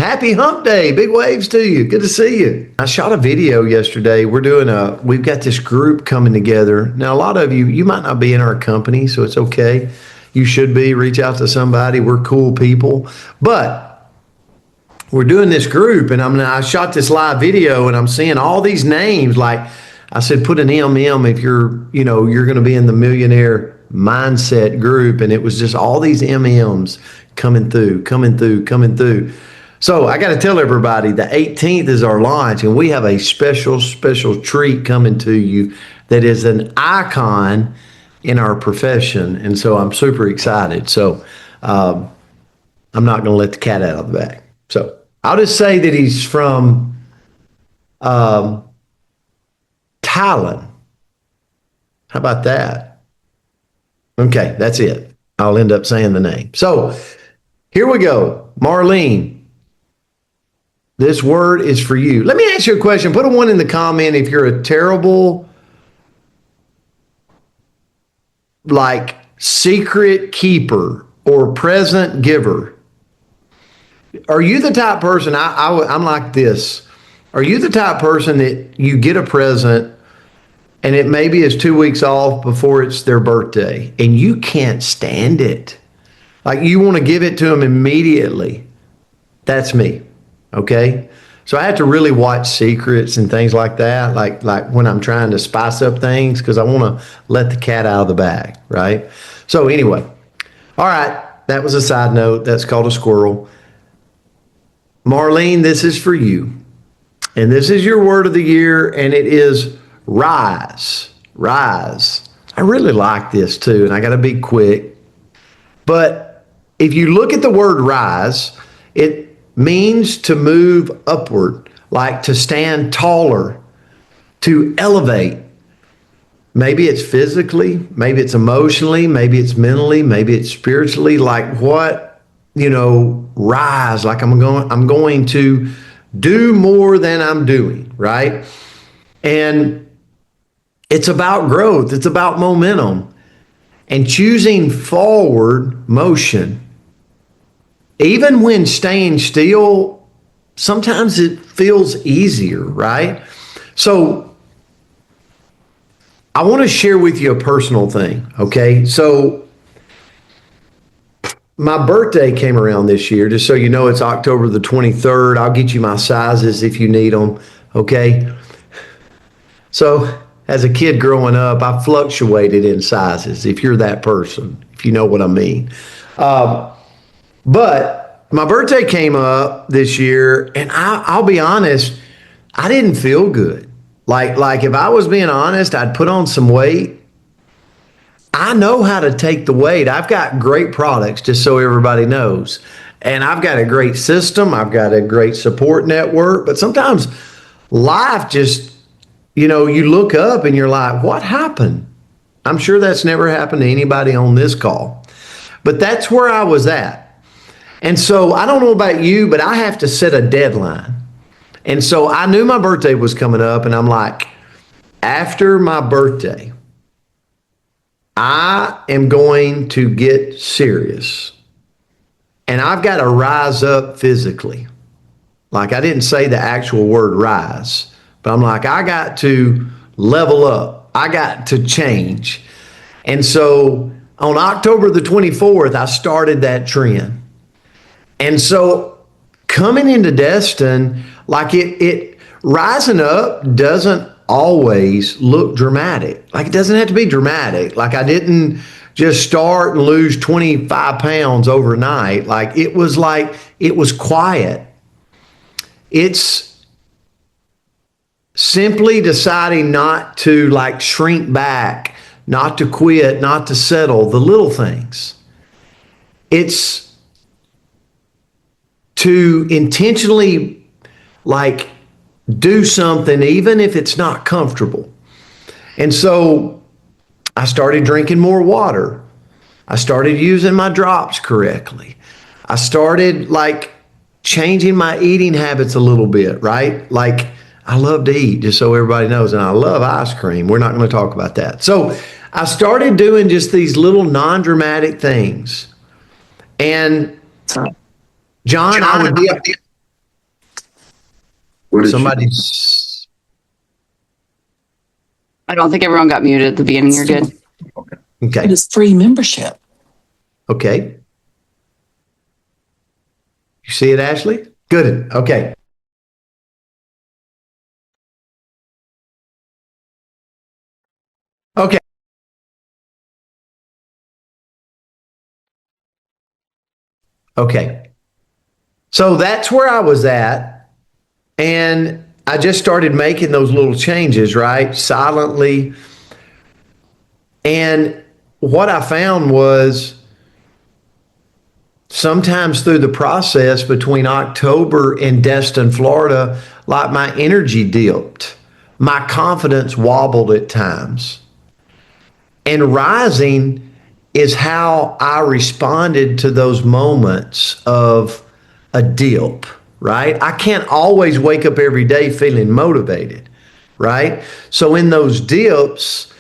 Happy hump day. Big waves to you. Good to see you. I shot a video yesterday. We've got this group coming together. Now, a lot of you might not be in our company, so it's okay. You should be. Reach out to somebody. We're cool people. But we're doing this group, and I shot this live video, and I'm seeing all these names. Like I said, put an MM if you're going to be in the millionaire mindset group. And it was just all these MMs coming through. So I got to tell everybody the 18th is our launch, and we have a special treat coming to you that is an icon in our profession. And so I'm super excited. So I'm not going to let the cat out of the bag. So I'll just say that he's from Thailand. How about that? Okay, that's it. I'll end up saying the name. So here we go. Marlene. This word is for you. Let me ask you a question. Put a 1 in the comment if you're a terrible, secret keeper or present giver. Are you the type person, I'm like this. Are you the type person that you get a present and it maybe is 2 weeks off before it's their birthday and you can't stand it? Like you want to give it to them immediately. That's me. Okay. So I have to really watch secrets and things like that. Like when I'm trying to spice up things, because I want to let the cat out of the bag. Right. So anyway, all right. That was a side note. That's called a squirrel. Marlene, this is for you. And this is your word of the year. And it is rise. Rise. I really like this too. And I got to be quick. But if you look at the word rise, it means to move upward, like to stand taller, to elevate. Maybe it's physically, maybe it's emotionally, maybe it's mentally, maybe it's spiritually. Like what, rise. Like I'm going to do more than I'm doing, right? And it's about growth. It's about momentum and choosing forward motion. Even when staying still, sometimes it feels easier, right? So I want to share with you a personal thing, okay? So my birthday came around this year, just so you know, it's October the 23rd. I'll get you my sizes if you need them, okay? So as a kid growing up, I fluctuated in sizes, if you're that person, if you know what I mean. But my birthday came up this year, and I'll be honest, I didn't feel good. Like if I was being honest, I'd put on some weight. I know how to take the weight. I've got great products, just so everybody knows. And I've got a great system. I've got a great support network. But sometimes life just, you look up and you're like, what happened? I'm sure that's never happened to anybody on this call. But that's where I was at. And so I don't know about you, but I have to set a deadline. And so I knew my birthday was coming up, and I'm like, after my birthday, I am going to get serious. And I've got to rise up physically. Like I didn't say the actual word rise, but I'm like, I got to level up. I got to change. And so on October the 24th, I started that trend. And so coming into Destin, like it rising up doesn't always look dramatic. Like it doesn't have to be dramatic. Like I didn't just start and lose 25 pounds overnight. Like it was quiet. It's simply deciding not to shrink back, not to quit, not to settle, the little things. It's to intentionally do something even if it's not comfortable. And so I started drinking more water. I started using my drops correctly. I started changing my eating habits a little bit, right? Like I love to eat, just so everybody knows, and I love ice cream. We're not going to talk about that. So I started doing just these little non-dramatic things. And John, What did Somebody's, I don't think everyone got muted at the beginning. You're good. okay, It is free membership. okay. You see it, Ashley? Good, okay. Okay. Okay. So that's where I was at. And I just started making those little changes, right? Silently. And what I found was sometimes through the process between October and Destin, Florida, like my energy dipped, my confidence wobbled at times. And rising is how I responded to those moments of a dip, right? I can't always wake up every day feeling motivated, right? So in those dips,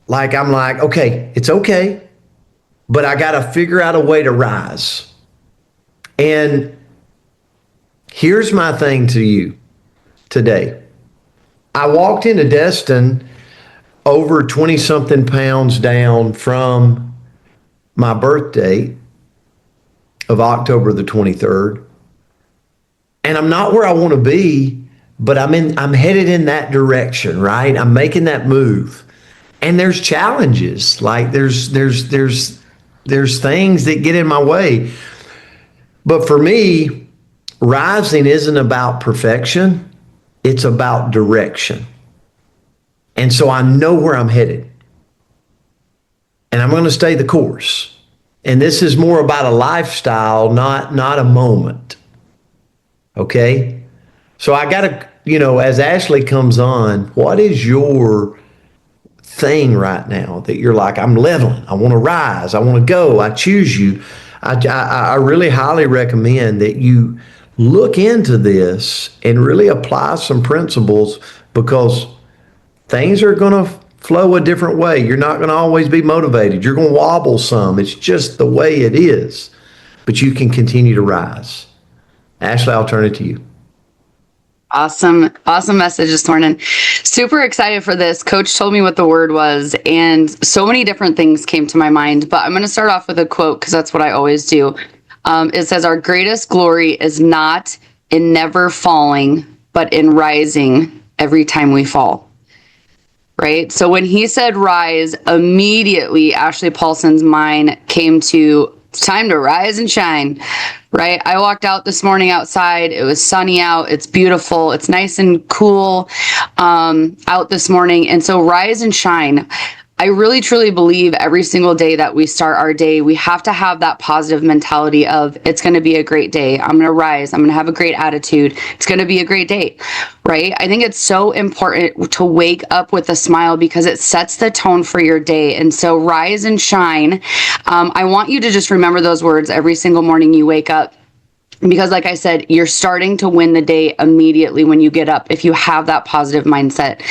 like I'm like, okay, it's okay, but I got to figure out a way to rise. And here's my thing to you today. I walked into Destin over 20 something pounds down from my birthday of October the 23rd. And I'm not where I want to be, but I'm headed in that direction, right? I'm making that move. And there's challenges. Like there's things that get in my way. But for me, rising isn't about perfection. It's about direction. And so I know where I'm headed. And I'm going to stay the course. And this is more about a lifestyle, not a moment. Okay? So I got to, as Ashley comes on, what is your thing right now that you're like, I'm leveling, I want to rise, I want to go, I choose you? I really highly recommend that you look into this and really apply some principles, because things are going to flow a different way. You're not going to always be motivated. You're going to wobble some. It's just the way it is. But you can continue to rise. Ashley, I'll turn it to you. Awesome message this morning. Super excited for this. Coach told me what the word was, and so many different things came to my mind. But I'm going to start off with a quote, because that's what I always do. It says, "Our greatest glory is not in never falling, but in rising every time we fall." Right? So when he said rise, immediately Ashley Paulson's mind came to, it's time to rise and shine, right? I walked out this morning outside. It was sunny out. It's beautiful. It's nice and cool out this morning. And so rise and shine. I really, truly believe every single day that we start our day, we have to have that positive mentality of, it's going to be a great day. I'm going to rise. I'm going to have a great attitude. It's going to be a great day, right? I think it's so important to wake up with a smile, because it sets the tone for your day. And so rise and shine. I want you to just remember those words every single morning you wake up. Because like I said, you're starting to win the day immediately when you get up, if you have that positive mindset.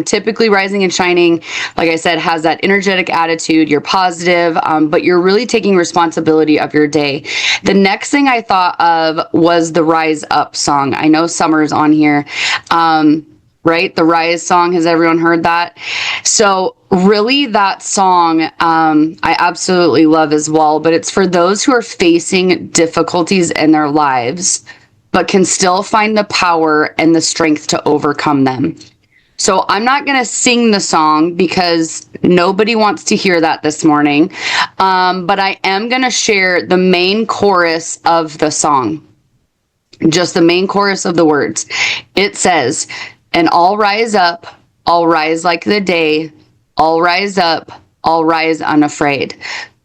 Typically rising and shining, like I said, has that energetic attitude. You're positive, but you're really taking responsibility of your day. The next thing I thought of was the Rise Up song. I know Summer's on here. Right? The Rise song. Has everyone heard that? So really that song, I absolutely love as well, but it's for those who are facing difficulties in their lives, but can still find the power and the strength to overcome them. So I'm not going to sing the song because nobody wants to hear that this morning. But I am going to share the main chorus of the song. Just the main chorus of the words. It says, "And I'll rise up, I'll rise like the day. I'll rise up, I'll rise unafraid.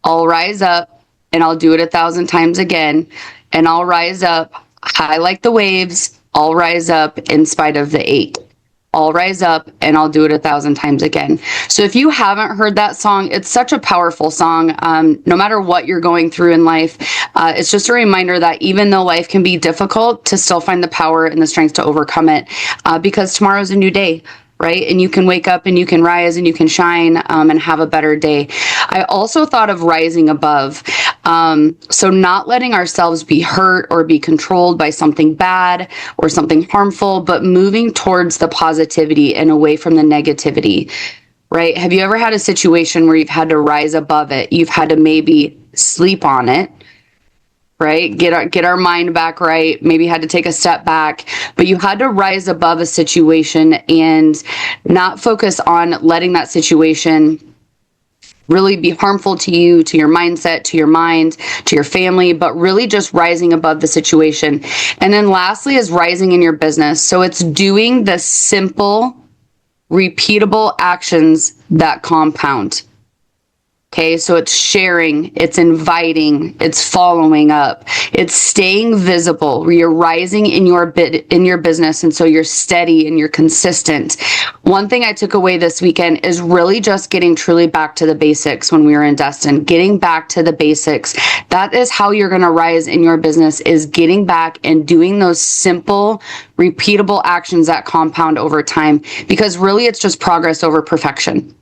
I'll rise up and I'll do it 1,000 times again. And I'll rise up high like the waves. I'll rise up in spite of the ache. I'll rise up and I'll do it 1,000 times again." So if you haven't heard that song, it's such a powerful song. No matter what you're going through in life, it's just a reminder that even though life can be difficult, to still find the power and the strength to overcome it, because tomorrow's a new day. Right? And you can wake up and you can rise and you can shine and have a better day. I also thought of rising above. So not letting ourselves be hurt or be controlled by something bad or something harmful, but moving towards the positivity and away from the negativity, right? Have you ever had a situation where you've had to rise above it? You've had to maybe sleep on it, right? Get our mind back right. Maybe had to take a step back, but you had to rise above a situation and not focus on letting that situation really be harmful to you, to your mindset, to your mind, to your family, but really just rising above the situation. And then lastly is rising in your business. So it's doing the simple, repeatable actions that compound. Okay, so it's sharing, it's inviting, it's following up, it's staying visible, where you're rising in your business, and so you're steady and you're consistent. One thing I took away this weekend is really just getting truly back to the basics when we were in Destin, getting back to the basics. That is how you're going to rise in your business, is getting back and doing those simple, repeatable actions that compound over time, because really it's just progress over perfection.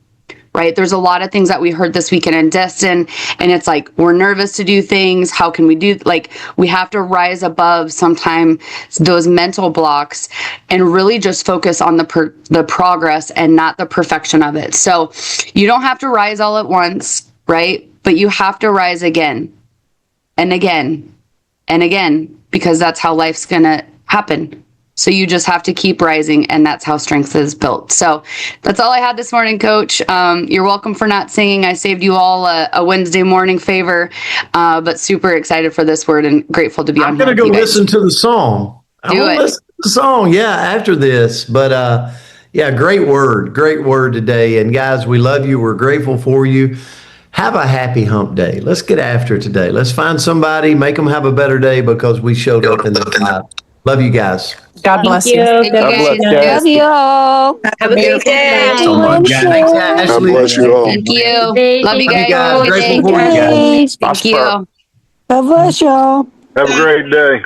Right? There's a lot of things that we heard this weekend in Destin, and it's like, we're nervous to do things. How can we do, like, we have to rise above sometimes those mental blocks and really just focus on the progress and not the perfection of it. So you don't have to rise all at once, right? But you have to rise again and again and again, because that's how life's going to happen. So you just have to keep rising, and that's how strength is built. So that's all I had this morning, Coach. You're welcome for not singing. I saved you all a Wednesday morning favor, but super excited for this word and grateful to be on I'm here. going to with go you guys. listen to the song. Do it. Listen to the song, yeah, after this. But yeah, great word today. And guys, we love you. We're grateful for you. Have a happy hump day. Let's get after it today. Let's find somebody, make them have a better day because we showed up in their life. Love you guys. God bless you. Thank you guys. Love you all. Have a great day. So much. Thanks, Ashley. God bless you all. Thank you. Love you Love you guys. guys. Have a good Grateful day. for you guys. Thank you. God bless y'all. Have a great day.